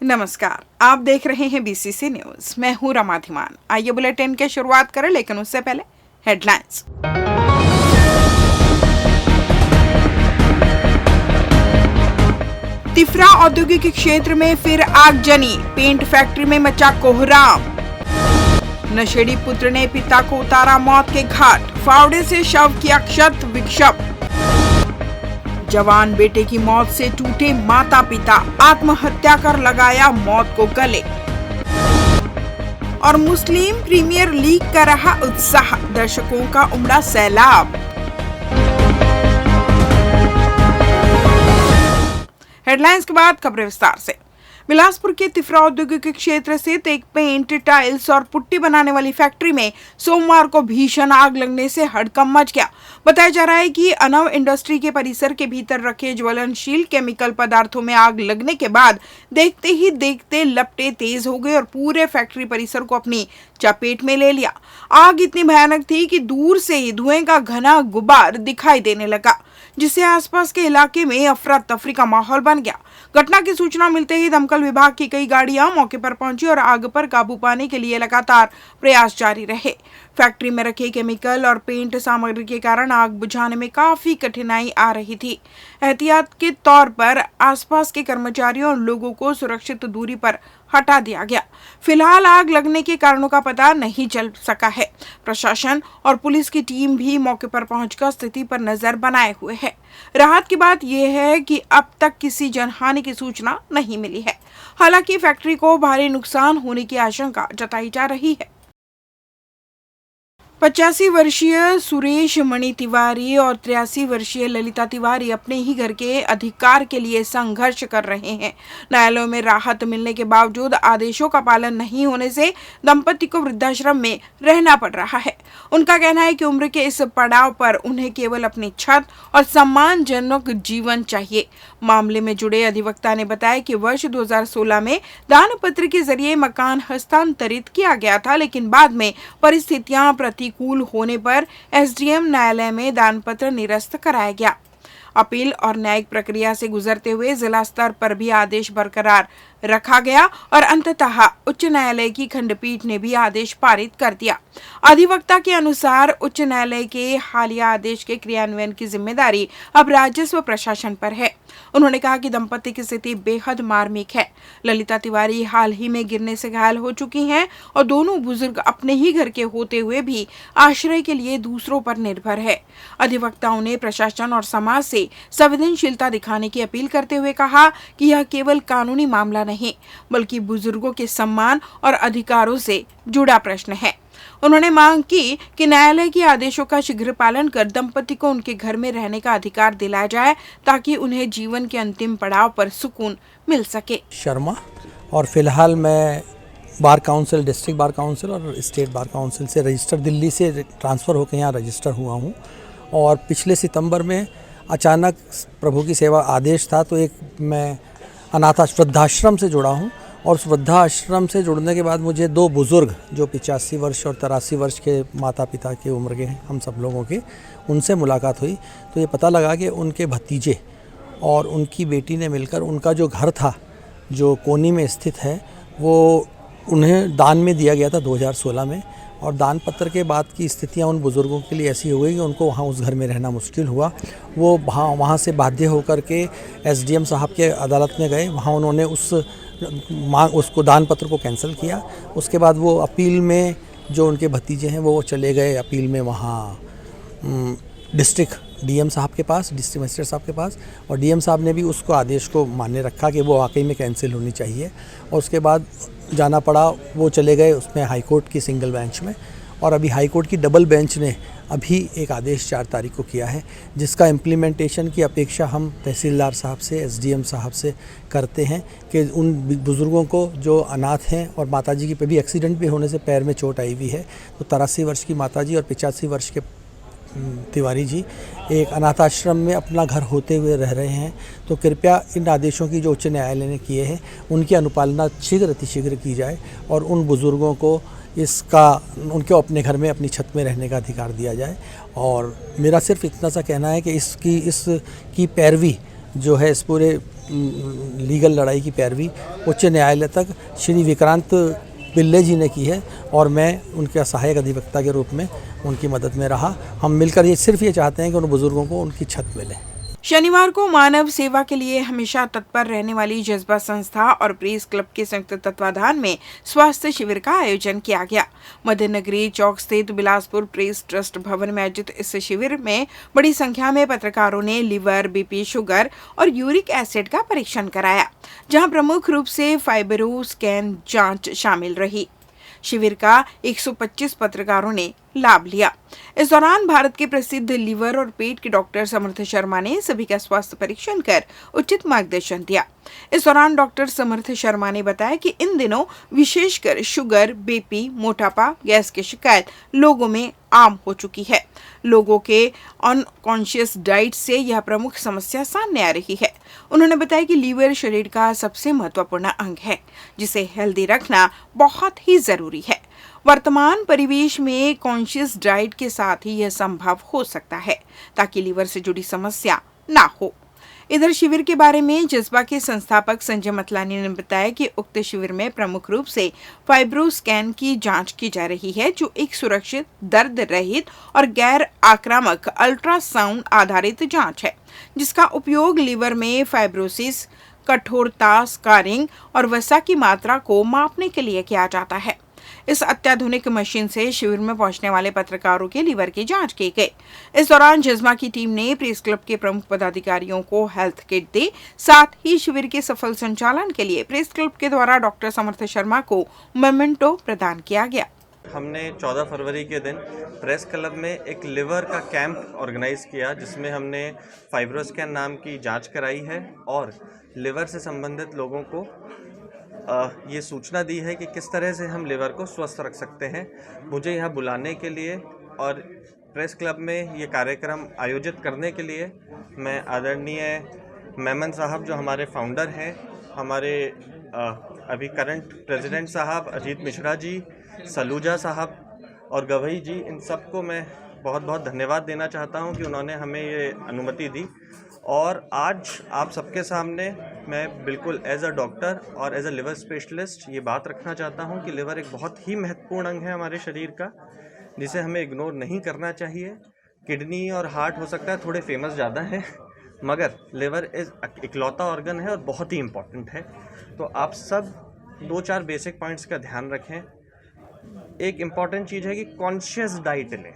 नमस्कार, आप देख रहे हैं बीसीसी न्यूज। मैं हूं रमा धीमान। आइए बुलेटिन की शुरुआत करें, लेकिन उससे पहले हेडलाइंस। तिफरा औद्योगिक क्षेत्र में फिर आगजनी, पेंट फैक्ट्री में मचा कोहराम। नशेड़ी पुत्र ने पिता को उतारा मौत के घाट, फावड़े से शव किया क्षत विक्षत। जवान बेटे की मौत से टूटे माता पिता, आत्महत्या कर लगाया मौत को गले। और मुस्लिम प्रीमियर लीग का रहा उत्साह, दर्शकों का उमड़ा सैलाब। हेडलाइंस के बाद खबरें विस्तार से। बिलासपुर के तिफरा औद्योगिक क्षेत्र स्थित एक पेंट, टाइल्स और पुट्टी बनाने वाली फैक्ट्री में सोमवार को भीषण आग लगने से हड़कंप मच गया। बताया जा रहा है कि अनव इंडस्ट्री के परिसर के भीतर रखे ज्वलनशील केमिकल पदार्थों में आग लगने के बाद देखते ही देखते लपटें तेज हो गई और पूरे फैक्ट्री परिसर को अपनी चपेट में ले लिया। आग इतनी भयानक थी कि दूर से ही धुएं का घना गुबार दिखाई देने लगा, जिससे आसपास के इलाके में अफरा तफरी का माहौल बन गया। घटना की सूचना मिलते ही दमकल विभाग की कई गाड़ियां मौके पर पहुंची और आग पर काबू पाने के लिए लगातार प्रयास जारी रहे। फैक्ट्री में रखे केमिकल और पेंट सामग्री के कारण आग बुझाने में काफी कठिनाई आ रही थी। एहतियात के तौर पर आसपास के कर्मचारियों और लोगों को सुरक्षित दूरी पर हटा दिया गया। फिलहाल आग लगने के कारणों का पता नहीं चल सका है। प्रशासन और पुलिस की टीम भी मौके पर पहुंचकर स्थिति पर नजर बनाए हुए है। राहत की बात यह है कि अब तक किसी जनहानि की सूचना नहीं मिली है। हालांकि फैक्ट्री को भारी नुकसान होने की आशंका जताई जा रही है। 85 वर्षीय सुरेश मणि तिवारी और 83 वर्षीय ललिता तिवारी अपने ही घर के अधिकार के लिए संघर्ष कर रहे हैं। न्यायालयों में राहत मिलने के बावजूद आदेशों का पालन नहीं होने से दंपति को वृद्धाश्रम में रहना पड़ रहा है। उनका कहना है कि उम्र के इस पड़ाव पर उन्हें केवल अपनी छत और सम्मानजनक जीवन चाहिए। मामले में जुड़े अधिवक्ता ने बताया कि वर्ष 2016 में दान पत्र के जरिए मकान हस्तांतरित किया गया था, लेकिन बाद में परिस्थितियां प्रतिकूल होने पर एसडीएम न्यायालय में दान पत्र निरस्त कराया गया। अपील और न्यायिक प्रक्रिया से गुजरते हुए जिला स्तर पर भी आदेश बरकरार रखा गया और अंततः उच्च न्यायालय की खंडपीठ ने भी आदेश पारित कर दिया। अधिवक्ता के अनुसार उच्च न्यायालय के हालिया आदेश के क्रियान्वयन की जिम्मेदारी अब राजस्व प्रशासन पर है। उन्होंने कहा कि दंपति की स्थिति बेहद मार्मिक है। ललिता तिवारी हाल ही में गिरने से घायल हो चुकी हैं और दोनों बुजुर्ग अपने ही घर के होते हुए भी आश्रय के लिए दूसरों पर निर्भर है। अधिवक्ताओं ने प्रशासन और समाज से संवेदनशीलता दिखाने की अपील करते हुए कहा कि यह केवल कानूनी मामला नहीं, बल्कि बुजुर्गों के सम्मान और अधिकारों से जुड़ा प्रश्न है। उन्होंने मांग की कि न्यायालय के आदेशों का शीघ्र पालन कर दंपति को उनके घर में रहने का अधिकार दिलाया जाए, ताकि उन्हें जीवन के अंतिम पड़ाव पर सुकून मिल सके। शर्मा, और फिलहाल मैं bar council, district bar council और स्टेट बार काउंसिल से रजिस्टर, दिल्ली से ट्रांसफ़र होकर यहाँ रजिस्टर हुआ हूँ। और पिछले सितंबर में अचानक प्रभु की सेवा आदेश था, तो एक मैं अनाथ वृद्धाश्रम से जुड़ा हूँ। और उस वृद्धाश्रम से जुड़ने के बाद मुझे दो बुज़ुर्ग जो 85 वर्ष और 83 वर्ष के माता पिता की उम्र के हैं, हम सब लोगों के, उनसे मुलाकात हुई। तो ये पता लगा कि उनके भतीजे और उनकी बेटी ने मिलकर उनका जो घर था, जो कोनी में स्थित है, वो उन्हें दान में दिया गया था 2016 में। और दान पत्र के बाद की स्थितियां उन बुज़ुर्गों के लिए ऐसी हो गई कि उनको वहाँ उस घर में रहना मुश्किल हुआ। वो वहाँ से बाध्य होकर के एसडीएम साहब के अदालत में गए। वहाँ उन्होंने उसको दान पत्र को कैंसिल किया। उसके बाद वो अपील में, जो उनके भतीजे हैं वो चले गए अपील में वहाँ डिस्ट्रिक्ट डीएम साहब के पास, डिस्ट्रिक्ट मजिस्ट्रेट साहब के पास। और डीएम साहब ने भी उसको आदेश को मान्य रखा कि वो वाकई में कैंसिल होनी चाहिए। और उसके बाद जाना पड़ा, वो चले गए उसमें हाई कोर्ट की सिंगल बेंच में। और अभी हाई कोर्ट की डबल बेंच ने अभी एक आदेश 4 तारीख को किया है, जिसका इम्प्लीमेंटेशन की अपेक्षा हम तहसीलदार साहब से, एसडीएम साहब से करते हैं कि उन बुज़ुर्गों को जो अनाथ हैं, और माताजी की पे भी एक्सीडेंट भी होने से पैर में चोट आई हुई है, तो 83 वर्ष की माताजी और 85 वर्ष के तिवारी जी एक अनाथ आश्रम में अपना घर होते हुए रह रहे हैं। तो कृपया इन आदेशों की जो उच्च न्यायालय ने किए हैं, उनकी अनुपालना शीघ्र अतिशीघ्र की जाए और उन बुज़ुर्गों को उनको अपने घर में, अपनी छत में रहने का अधिकार दिया जाए। और मेरा सिर्फ इतना सा कहना है कि इसकी पैरवी जो है, इस पूरे लीगल लड़ाई की पैरवी उच्च न्यायालय तक श्री विक्रांत पिल्ले जी ने की है और मैं उनके सहायक अधिवक्ता के रूप में उनकी मदद में रहा। हम मिलकर ये सिर्फ ये चाहते हैं कि उन बुजुर्गों को उनकी छत मिले। शनिवार को मानव सेवा के लिए हमेशा तत्पर रहने वाली जज्बा संस्था और प्रेस क्लब के संयुक्त तत्वाधान में स्वास्थ्य शिविर का आयोजन किया गया। मध्य नगरी चौक स्थित बिलासपुर प्रेस ट्रस्ट भवन में आयोजित इस शिविर में बड़ी संख्या में पत्रकारों ने लीवर, बीपी, शुगर और यूरिक एसिड का परीक्षण कराया, जहां प्रमुख रूप से फाइब्रो स्कैन जांच शामिल रही। शिविर का 125 पत्रकारों ने लाभ लिया। इस दौरान भारत के प्रसिद्ध लीवर और पेट के डॉक्टर समर्थ शर्मा ने सभी का स्वास्थ्य परीक्षण कर उचित मार्गदर्शन दिया। इस दौरान डॉक्टर समर्थ शर्मा ने बताया कि इन दिनों विशेषकर शुगर, बीपी, मोटापा, गैस की शिकायत लोगों में आम हो चुकी है। लोगों के अनकॉन्शियस डाइट से यह प्रमुख समस्या सामने आ रही है। उन्होंने बताया कि लीवर शरीर का सबसे महत्वपूर्ण अंग है, जिसे हेल्दी रखना बहुत ही जरूरी है। वर्तमान परिवेश में कॉन्शियस डाइट के साथ ही यह संभव हो सकता है, ताकि लीवर से जुड़ी समस्या ना हो। इधर शिविर के बारे में जज्बा के संस्थापक संजय मतलानी ने बताया कि उक्त शिविर में प्रमुख रूप से फाइब्रो स्कैन की जांच की जा रही है, जो एक सुरक्षित, दर्द रहित और गैर आक्रामक अल्ट्रासाउंड आधारित जांच है, जिसका उपयोग लीवर में फाइब्रोसिस, कठोरता, स्कारिंग और वसा की मात्रा को मापने के लिए किया जाता है। इस अत्याधुनिक मशीन से शिविर में पहुंचने वाले पत्रकारों के लीवर की जांच की गई। इस दौरान जज्बा की टीम ने प्रेस क्लब के प्रमुख पदाधिकारियों को हेल्थ किट दी। साथ ही शिविर के सफल संचालन के लिए प्रेस क्लब के द्वारा डॉक्टर समर्थ शर्मा को मोमेंटो प्रदान किया गया। हमने 14 फरवरी के दिन प्रेस क्लब में एक लिवर का कैंप ऑर्गेनाइज किया, जिसमें हमने फाइब्रोस्कैन नाम की जांच कराई है और लिवर से संबंधित लोगों को ये सूचना दी है कि किस तरह से हम लिवर को स्वस्थ रख सकते हैं। मुझे यहाँ बुलाने के लिए और प्रेस क्लब में ये कार्यक्रम आयोजित करने के लिए मैं आदरणीय मेमन साहब, जो हमारे फाउंडर हैं, हमारे अभी करंट प्रेसिडेंट साहब अजीत मिश्रा जी, सलूजा साहब और गवई जी, इन सबको मैं बहुत बहुत धन्यवाद देना चाहता हूं कि उन्होंने हमें ये अनुमति दी। और आज आप सबके सामने मैं बिल्कुल एज अ डॉक्टर और एज अ लिवर स्पेशलिस्ट ये बात रखना चाहता हूं कि लिवर एक बहुत ही महत्वपूर्ण अंग है हमारे शरीर का, जिसे हमें इग्नोर नहीं करना चाहिए। किडनी और हार्ट हो सकता है थोड़े फेमस ज़्यादा है, मगर लिवर इकलौता ऑर्गन है और बहुत ही इम्पॉर्टेंट है। तो आप सब 2-4 बेसिक पॉइंट्स का ध्यान रखें। एक इम्पॉर्टेंट चीज़ है कि कॉन्शियस डाइट लें।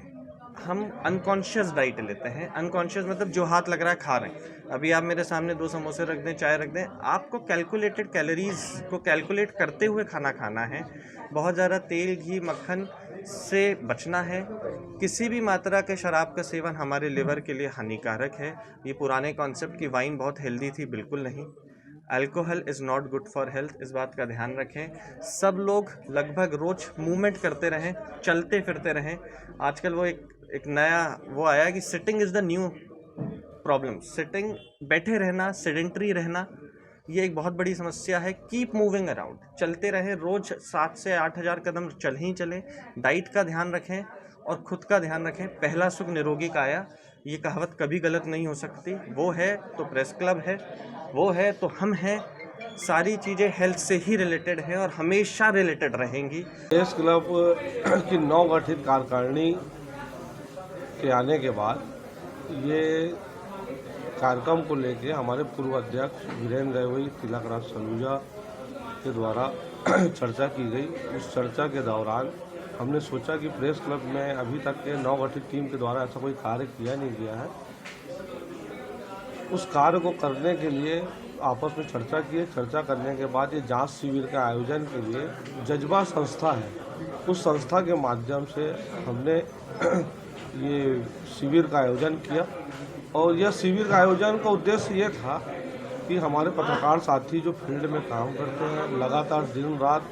हम अनकॉन्शियस डाइट लेते हैं। अनकॉन्शियस मतलब जो हाथ लग रहा है खा रहे हैं। अभी आप मेरे सामने 2 समोसे रख दें, चाय रख दें, आपको कैलकुलेटेड कैलोरीज को कैलकुलेट करते हुए खाना खाना है। बहुत ज़्यादा तेल, घी, मक्खन से बचना है। किसी भी मात्रा के शराब का सेवन हमारे लिवर के लिए हानिकारक है। ये पुराने कॉन्सेप्ट की वाइन बहुत हेल्दी थी, बिल्कुल नहीं। Alcohol is not good for health, इस बात का ध्यान रखें। सब लोग लगभग रोज मूवमेंट करते रहें, चलते फिरते रहें। आजकल वो एक नया वो आया कि sitting is the new problem. Sitting, बैठे रहना, सेडेंटरी रहना, ये एक बहुत बड़ी समस्या है। कीप मूविंग अराउंड, चलते रहें, रोज 7 से 8 हज़ार कदम चल ही चलें। डाइट का ध्यान रखें और खुद का ध्यान रखें। पहला सुख निरोगी काया, ये कहावत कभी गलत नहीं हो सकती। वो है तो प्रेस क्लब है, वो है तो हम हैं। सारी चीज़ें हेल्थ से ही रिलेटेड हैं और हमेशा रिलेटेड रहेंगी। प्रेस क्लब की नवगठित कार्यकारिणी के आने के बाद ये कार्यक्रम को लेके हमारे पूर्व अध्यक्ष वीरेंद्र गवई, तिलकराज सलूजा के द्वारा चर्चा की गई। उस चर्चा के दौरान हमने सोचा कि प्रेस क्लब में अभी तक के नवगठित टीम के द्वारा ऐसा कोई कार्य किया नहीं गया है। उस कार्य को करने के लिए आपस में चर्चा की। चर्चा करने के बाद ये जांच शिविर के आयोजन के लिए जज्बा संस्था है, उस संस्था के माध्यम से हमने ये शिविर का आयोजन किया। और यह शिविर का आयोजन का उद्देश्य ये था कि हमारे पत्रकार साथी जो फील्ड में काम करते हैं लगातार दिन रात,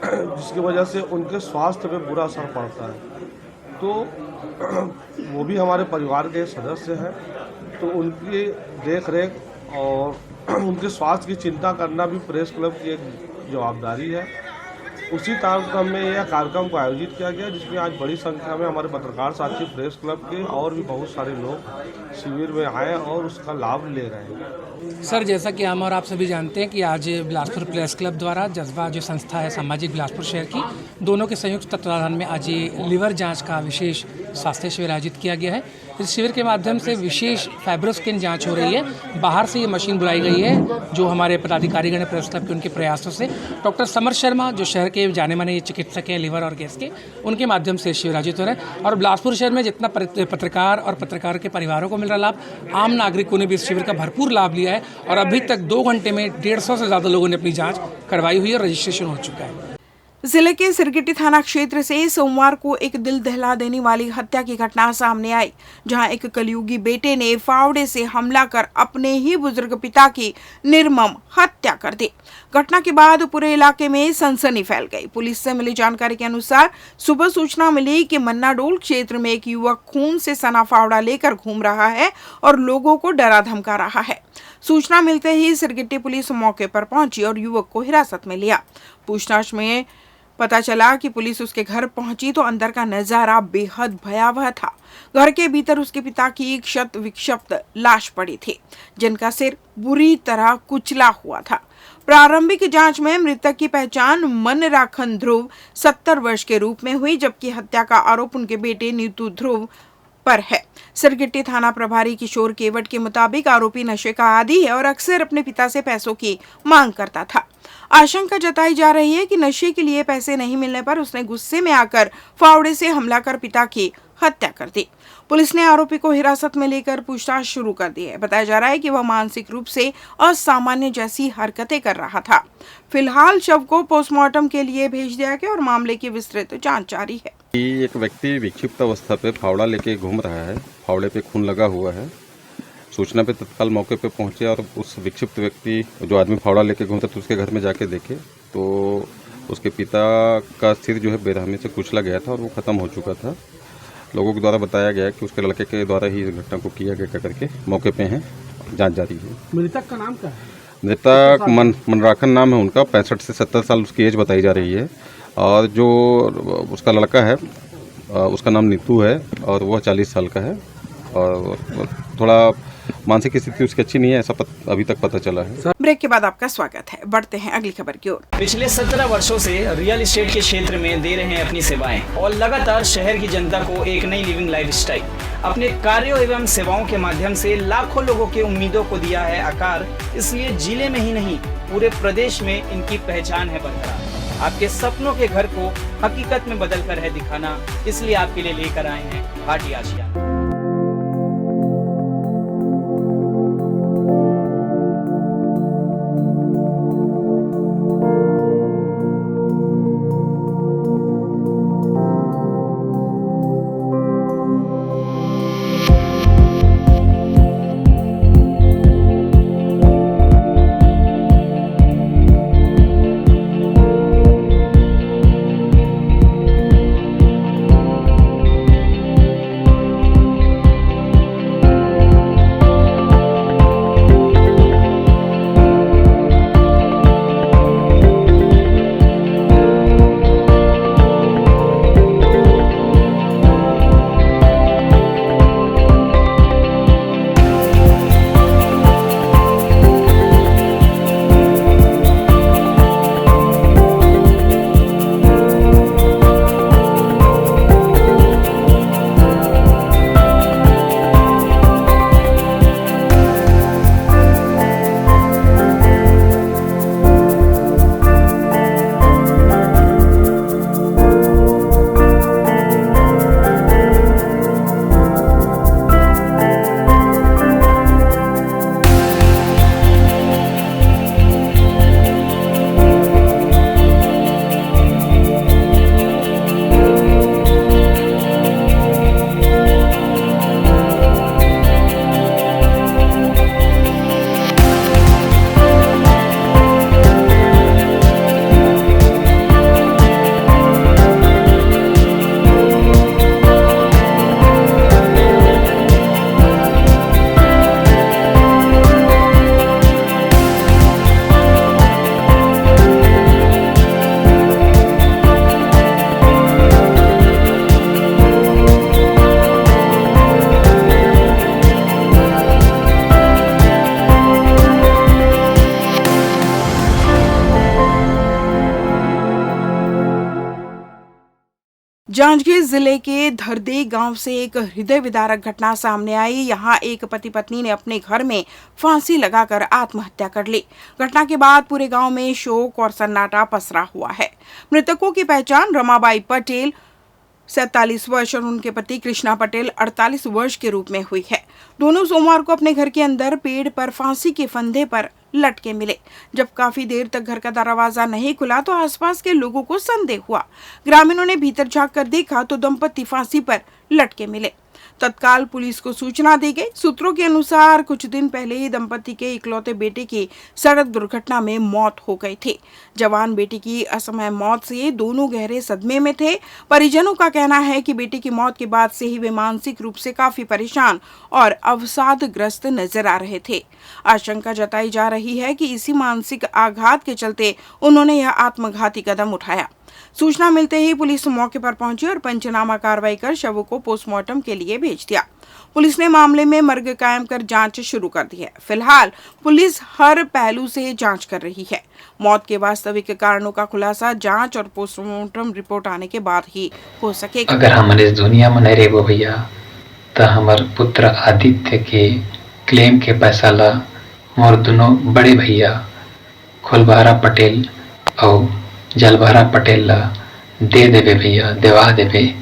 जिसकी वजह से उनके स्वास्थ्य पे बुरा असर पड़ता है, तो वो भी हमारे परिवार के सदस्य हैं, तो उनकी देख रेख और उनके स्वास्थ्य की चिंता करना भी प्रेस क्लब की एक जवाबदारी है। उसी कार्यक्रम में यह कार्यक्रम को आयोजित किया गया, जिसमें आज बड़ी संख्या में हमारे पत्रकार साथी, प्रेस क्लब के और भी बहुत सारे लोग शिविर में आए और उसका लाभ ले रहे हैं। सर, जैसा कि हम और आप सभी जानते हैं कि आज बिलासपुर प्रेस क्लब द्वारा जज्बा जो संस्था है सामाजिक बिलासपुर शहर की, दोनों के संयुक्त तत्वाधान में आज ये लिवर जांच का विशेष स्वास्थ्य शिविर आयोजित किया गया है। इस शिविर के माध्यम से विशेष फाइब्रोस्कैन जांच हो रही है। बाहर से ये मशीन बुलाई गई है जो हमारे पदाधिकारीगण प्रेस क्लब के उनके प्रयासों से डॉक्टर समर शर्मा जो शहर के जाने माने चिकित्सक हैं लिवर और गैस के, उनके माध्यम से शिविर आयोजित हो रहा है। और बिलासपुर शहर में जितना पत्रकार और पत्रकार के परिवारों को मिल रहा लाभ, आम नागरिकों ने भी इस शिविर का भरपूर लाभ लिया है और अभी तक 2 घंटे में 150 से ज़्यादा लोगों ने अपनी जाँच करवाई हुई है और रजिस्ट्रेशन हो चुका है। जिले के सिरगिट्टी थाना क्षेत्र से सोमवार को एक दिल दहला देने वाली हत्या की घटना सामने आई, जहां एक कलयुगी बेटे ने फावड़े से हमला कर अपने ही बुजुर्ग पिता की निर्मम हत्या कर दी। घटना के बाद पूरे इलाके में सनसनी फैल गई। पुलिस से मिली जानकारी के अनुसार सुबह सूचना मिली कि मन्नाडोल क्षेत्र में एक युवक खून से सना फावड़ा लेकर घूम रहा है और लोगों को डरा धमका रहा है। सूचना मिलते ही सिरगिट्टी पुलिस मौके पर पहुंची और युवक को हिरासत में लिया। पूछताछ में पता चला कि पुलिस उसके घर पहुंची तो अंदर का नजारा बेहद भयावह था। घर के भीतर उसके पिता की एक क्षत विक्षत लाश पड़ी थी, जिनका सिर बुरी तरह कुचला हुआ था। प्रारंभिक जांच में मृतक की पहचान मनराखन ध्रुव 70 वर्ष के रूप में हुई, जबकि हत्या का आरोप उनके बेटे नीतू ध्रुव पर है। सिरगिट्टी थाना प्रभारी किशोर केवट के मुताबिक आरोपी नशे का आदी है और अक्सर अपने पिता से पैसों की मांग करता था। आशंका जताई जा रही है कि नशे के लिए पैसे नहीं मिलने पर उसने गुस्से में आकर फावड़े से हमला कर पिता की हत्या कर दी। पुलिस ने आरोपी को हिरासत में लेकर पूछताछ शुरू कर दी है। बताया जा रहा है कि वह मानसिक रूप से असामान्य जैसी हरकतें कर रहा था। फिलहाल शव को पोस्टमार्टम के लिए भेज दिया गया और मामले की विस्तृत जांच जारी है। एक व्यक्ति विक्षिप्त अवस्था पे फावड़ा लेके घूम रहा है, फावड़े पे खून लगा हुआ है। सूचना पे तत्काल मौके पे पहुंचे और उस विक्षिप्त व्यक्ति जो आदमी फावड़ा लेके घूमता था उसके घर में जाके देखे तो उसके पिता का सिर जो है बेरहमी से कुचला गया था और वो ख़त्म हो चुका था। लोगों के द्वारा बताया गया कि उसके लड़के के द्वारा ही इस घटना को किया गया करके मौके पे हैं, जांच जारी है। मृतक का नाम क्या है? मृतक मनराखन नाम है उनका, 65 से 70 साल उसकी एज बताई जा रही है। और जो उसका लड़का है उसका नाम नीतू है और वह 40 साल का है और थोड़ा मानसिक स्थिति उसकी अच्छी नहीं है, ऐसा अभी तक पता चला है। ब्रेक के बाद आपका स्वागत है। बढ़ते हैं अगली खबर की ओर। पिछले 17 वर्षों से रियल एस्टेट के क्षेत्र में दे रहे हैं अपनी सेवाएं और लगातार शहर की जनता को एक नई लिविंग लाइफस्टाइल। अपने कार्यों एवं सेवाओं के माध्यम से लाखों लोगों की उम्मीदों को दिया है आकार। इसलिए जिले में ही नहीं पूरे प्रदेश में इनकी पहचान है बरकरार। आपके सपनों के घर को हकीकत में बदल कर है दिखाना, इसलिए आपके लिए लेकर आए हैं भाटी आशिया। जांजगीर जिले के धरदे गांव से एक हृदय विदारक घटना सामने आई। यहां एक पति पत्नी ने अपने घर में फांसी लगाकर आत्महत्या कर ली। घटना के बाद पूरे गांव में शोक और सन्नाटा पसरा हुआ है। मृतकों की पहचान रमाबाई पटेल 47 वर्ष और उनके पति कृष्णा पटेल 48 वर्ष के रूप में हुई है। दोनों सोमवार को अपने घर के अंदर पेड़ पर फांसी के फंदे पर लटके मिले। जब काफी देर तक घर का दरवाजा नहीं खुला तो आसपास के लोगों को संदेह हुआ। ग्रामीणों ने भीतर झांक कर देखा तो दंपति फांसी पर लटके मिले। तत्काल पुलिस को सूचना दी गई। सूत्रों के अनुसार कुछ दिन पहले ही दंपति के इकलौते बेटे की सड़क दुर्घटना में मौत हो गई थी। जवान बेटी की असमय मौत से दोनों गहरे सदमे में थे। परिजनों का कहना है कि बेटी की मौत के बाद से ही वे मानसिक रूप से काफी परेशान और अवसादग्रस्त नजर आ रहे थे। आशंका जताई जा रही है कि इसी मानसिक आघात के चलते उन्होंने यह आत्मघाती कदम उठाया। सूचना मिलते ही पुलिस मौके पर पहुंची और पंचनामा कार्रवाई कर शवों को पोस्टमार्टम के लिए भेज दिया। पुलिस ने मामले में मर्ग कायम कर जांच शुरू कर दी है। फिलहाल पुलिस हर पहलू से जांच कर रही है। मौत के वास्तविक कारणों का खुलासा जांच और पोस्टमार्टम रिपोर्ट आने के बाद ही हो सकेगा। अगर हम इस दुनिया में नहीं रहो भैया तो हमार पुत्र आदित्य के क्लेम के पैसा ला मोर दोनों बड़े भैया खोलबहरा पटेल और जलबहरा पटेल ला दे देवे भैया, देवा देवे।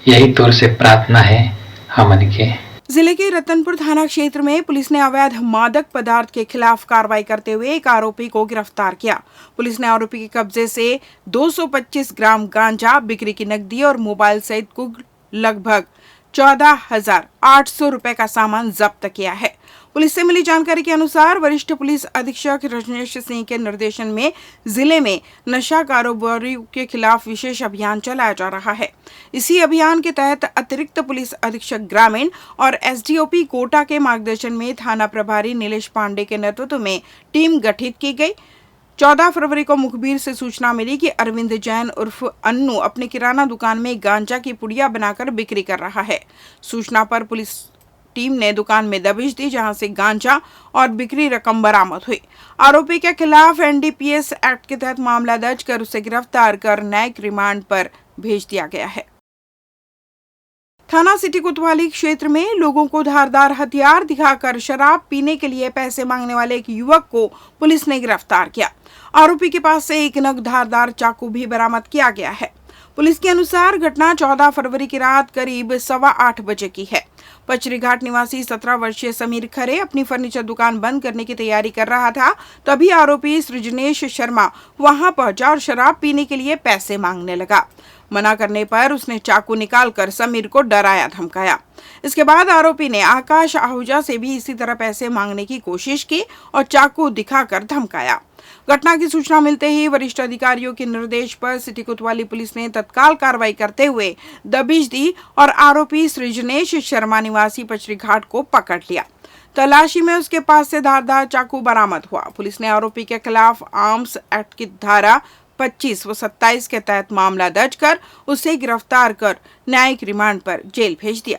यही तौर से प्रार्थना है हमन के। जिले के रतनपुर थाना क्षेत्र में पुलिस ने अवैध मादक पदार्थ के खिलाफ कार्रवाई करते हुए एक आरोपी को गिरफ्तार किया। पुलिस ने आरोपी के कब्जे से 225 ग्राम गांजा, बिक्री की नकदी और मोबाइल सहित कुल लगभग 14,800 रुपए का सामान जब्त किया है। पुलिस से मिली जानकारी के अनुसार वरिष्ठ पुलिस अधीक्षक रजनेश सिंह के निर्देशन में जिले में नशा कारोबारियों के खिलाफ विशेष अभियान चलाया जा रहा है। इसी अभियान के तहत अतिरिक्त पुलिस अधीक्षक ग्रामीण और एसडीओपी कोटा के मार्गदर्शन में थाना प्रभारी नीलेश पांडे के नेतृत्व में टीम गठित की गई। 14 फरवरी को मुखबिर से सूचना मिली कि अरविंद जैन उर्फ अन्नू अपने किराना दुकान में गांजा की पुड़िया बनाकर बिक्री कर रहा है। सूचना पर पुलिस टीम ने दुकान में दबिश दी, जहां से गांजा और बिक्री रकम बरामद हुई। आरोपी के खिलाफ एनडीपीएस एक्ट के तहत मामला दर्ज कर उसे गिरफ्तार कर न्यायिक रिमांड पर भेज दिया गया है। थाना सिटी कोतवाली क्षेत्र में लोगों को धारदार हथियार दिखाकर शराब पीने के लिए पैसे मांगने वाले एक युवक को पुलिस ने गिरफ्तार किया। आरोपी के पास से एक नग धारदार चाकू भी बरामद किया गया है। पुलिस के अनुसार घटना 14 फरवरी की रात करीब 8:15 बजे की है। पचरी घाट निवासी 17 वर्षीय समीर खरे अपनी फर्नीचर दुकान बंद करने की तैयारी कर रहा था। तभी आरोपी सृजनेश शर्मा वहां पहुंचा और शराब पीने के लिए पैसे मांगने लगा। मना करने पर उसने चाकू निकालकर समीर को डराया धमकाया। इसके बाद आरोपी ने आकाश आहूजा से भी इसी तरह पैसे मांगने की कोशिश की और चाकू दिखाकर धमकाया। घटना की सूचना मिलते ही वरिष्ठ अधिकारियों के निर्देश पर सिटी कोतवाली पुलिस ने तत्काल कार्रवाई करते हुए दबिश दी और आरोपी सृजनेश शर्मा निवासी पचरी घाट को पकड़ लिया। तलाशी में उसके पास से धारदार चाकू बरामद हुआ। पुलिस ने आरोपी के खिलाफ आर्म्स एक्ट की धारा 25 व 27 के तहत मामला दर्ज कर उसे गिरफ्तार कर न्यायिक रिमांड पर जेल भेज दिया।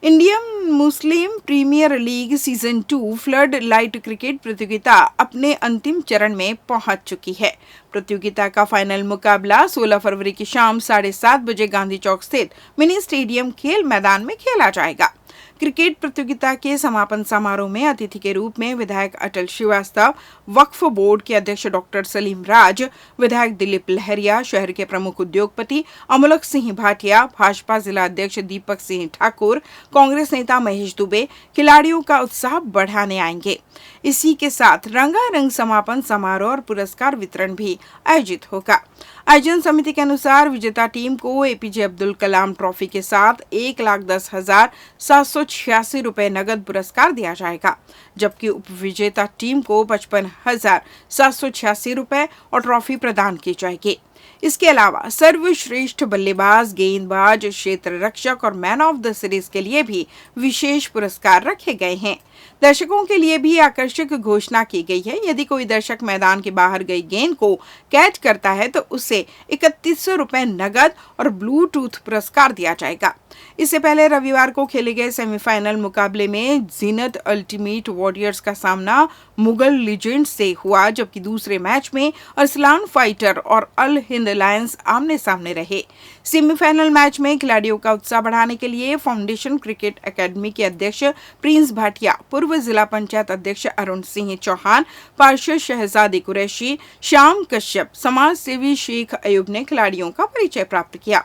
Indian Muslim premier league season 2 flood light cricket प्रतियोगिता अपने अंतिम चरण में पहुंच चुकी है। प्रतियोगिता का फाइनल मुकाबला 16 फरवरी की शाम 7:30 बजे गांधी चौक स्थित मिनी स्टेडियम खेल मैदान में खेला जाएगा। क्रिकेट प्रतियोगिता के समापन समारोह में अतिथि के रूप में विधायक अटल श्रीवास्तव, वक्फ बोर्ड के अध्यक्ष डॉक्टर सलीम राज, विधायक दिलीप लहरिया, शहर के प्रमुख उद्योगपति अमोलक सिंह भाटिया, भाजपा जिला अध्यक्ष दीपक सिंह ठाकुर, कांग्रेस नेता महेश दुबे खिलाड़ियों का उत्साह बढ़ाने आएंगे। इसी के साथ रंगारंग समापन समारोह और पुरस्कार वितरण भी आयोजित होगा। आयोजन समिति के अनुसार विजेता टीम को एपीजे अब्दुल कलाम ट्रॉफी के साथ 1,10,786 रुपए नगद पुरस्कार दिया जाएगा, जबकि उपविजेता टीम को 55,786 रुपए और ट्रॉफी प्रदान की जाएगी। इसके अलावा सर्वश्रेष्ठ बल्लेबाज, गेंदबाज, क्षेत्र रक्षक और मैन ऑफ द सीरीज के लिए भी विशेष पुरस्कार रखे गए हैं। दर्शकों के लिए भी आकर्षक घोषणा की गई है। यदि कोई दर्शक मैदान के बाहर गई गेंद को कैच करता है तो उसे 3100 रुपए नगद और ब्लूटूथ पुरस्कार दिया जाएगा। इससे पहले रविवार को खेले गए सेमीफाइनल मुकाबले में जीनत अल्टीमेट वॉरियर्स का सामना मुगल लीजेंड्स से हुआ, जबकि दूसरे मैच में अरसलान फाइटर और अल हिंद लायंस आमने सामने रहे। सेमीफाइनल मैच में खिलाड़ियों का उत्साह बढ़ाने के लिए फाउंडेशन क्रिकेट एकेडमी के अध्यक्ष प्रिंस भाटिया, पूर्व जिला पंचायत अध्यक्ष अरुण सिंह चौहान, पार्षद शहजादी कुरैशी, श्याम कश्यप, समाज सेवी शेख अयूब ने खिलाड़ियों का परिचय प्राप्त किया।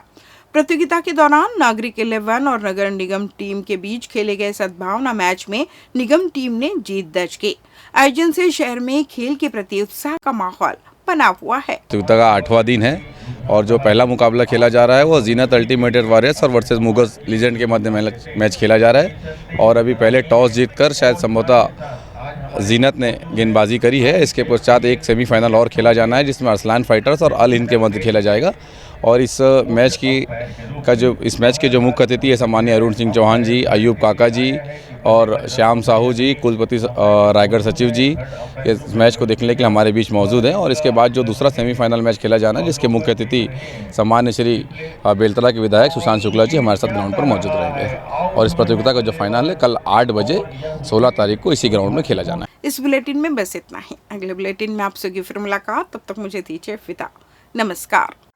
प्रतियोगिता के दौरान नागरिक 11 और नगर निगम टीम के बीच खेले गए सद्भावना मैच में निगम टीम ने जीत दर्ज की। आयोजन से शहर में खेल के प्रति उत्साह का माहौल बना हुआ है। प्रतियोगिता का 8वां दिन है और जो पहला मुकाबला खेला जा रहा है वो जीनत अल्टीमेटेड वॉरियर्स और वर्सेस मुगल्स लीजेंड के मध्य मैच खेला जा रहा है और अभी पहले टॉस जीतकर शायद संभवतः जीनत ने गेंदबाजी करी है। इसके पश्चात एक सेमीफाइनल और खेला जाना है जिसमें अरसलान फाइटर्स और अल हिंद के मध्य खेला जाएगा और इस मैच के जो मुख्य अतिथि है सम्मानीय अरुण सिंह चौहान जी, अयूब काका जी और श्याम साहू जी, कुलपति रायगढ़ सचिव जी इस मैच को देखने के लिए हमारे बीच मौजूद हैं। और इसके बाद जो दूसरा सेमीफाइनल मैच खेला जाना है जिसके मुख्य अतिथि सम्मान्य श्री बेलतला के विधायक सुशांत शुक्ला जी हमारे साथ ग्राउंड पर मौजूद रहेंगे और इस प्रतियोगिता का जो फाइनल है कल 8 बजे 16 तारीख को इसी ग्राउंड में खेला जाना है। इस बुलेटिन में बस इतना ही। अगले बुलेटिन में आपसे फिर मुलाकात, तब तक मुझे दीजिए विदा। नमस्कार।